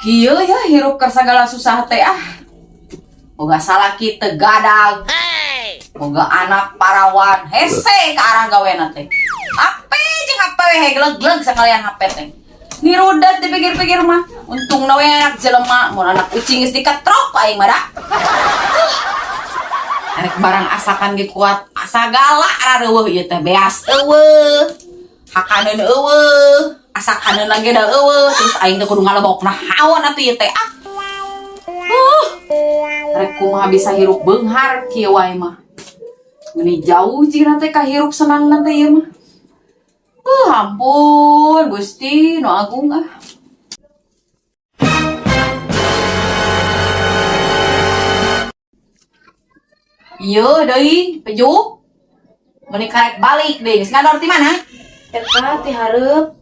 Kieu ya hirup keur sagala susah teh boga salaki teu gadang. Boga anak parawan hese ke arah gawena teh. Ape jeung hape we gleg-gleg sakalian hape teh. Nirudat dipikir-pikir mah. Untungna we anak jelema, mun anak kucing geus diketrok aing mah da. Arek barang asakan ge kuat, asagala rareuweuh ieu teh beas eueuh. Hakaneun eueuh, asakaneun lagi da eueuh, terus aing teh kudu ngalebok nahaon atuh ieu teh. Arek kumaha bisa hirup beunghar kieu wae mah. Meuni jauh jigna teh kahirup senangna teh ieu mah. Ampun Gusti nu agung . Ieu deui pejuk. Meuni karek balik deui. Geus ngador ti mana? Eta ti hareup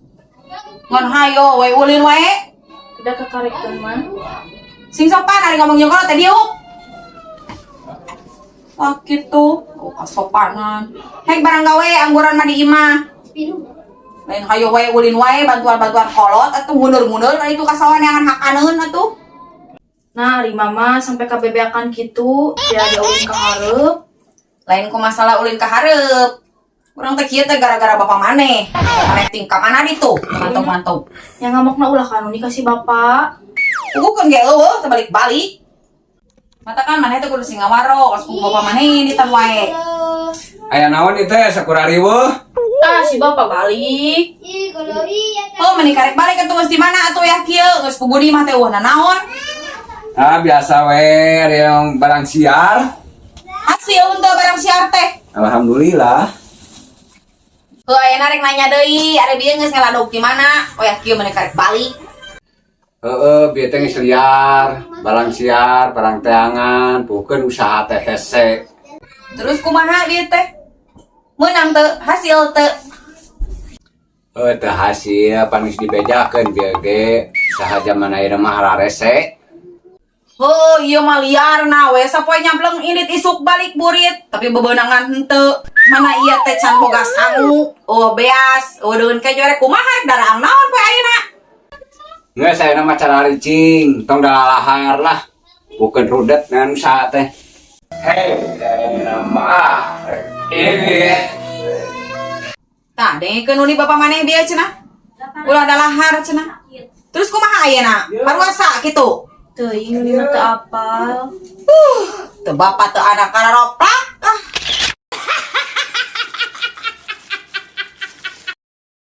Ngan hayo we ulin wae. tidak kakarekkeun mah. Sing sopan ari ngomong jeung teh diuk. Wah kitu, kasopanan. Hek barang gawe angguran mah di imah. Lain hayo wae ulin wae bantuan-bantuan kolot atuh mundur-mundur ka itu kasawaneangan hakaneun atuh. Nah, ari mama sampai kabebeakan kitu, dia ulin ka hareup. Lain ku masalah ulin ka hareup. Urang teh kieu teh gara-gara bapak maneh. Maneh tingkah mana ditu? Mantap-mantap. Yang ngamokna ulah kanu dikasih bapak. Ugukeun ge eueuh teh balik-balik. Mata kan maneh teh kudu singawaro, kos ku bapak maneh ditan wae. Aya naon ieu teh sakurari weuh? Si bapak balik. Oh, meuni karek balik atuh geus di mana atuh ya kieu? Geus puguni mah teh eueuh naon? Ah biasa we yang barang siar. Hasil untuk barang siar teh. Alhamdulillah. Heuh ayeuna rek nanya deui, are bieu geus ngaladog di mana? Oh ya kieu meuni karek balik. Bieu teh geus liar, barang siar, barang teangan, bukeun usaha teh hese. Terus kumaha dieu teh? Menang teu, hasil teu. Teh hasil pan geus dibejakeun bieu ge usaha zaman ayeuna mah hararese. Oh, iya mah liarna we sapoe nyampleng indit isuk balik burit, tapi bebeunangan henteu. Mana ieu teh can boga sangu, beas, deun ke jorek kumaha darang naon poe ayeuna. Geus ayeuna mah cara ricing, tong dalalahar lah. Bukeun rudet ngan usaha teh. Hei, ayeuna mah ini. Tah, dengkeun uni bapa maneh bieu cenah. Ulah dalahar cenah. Terus kumaha ayeuna? Paruasa kitu. Teuing nu mah teu apal. Teu bapa teu anak kararoplak.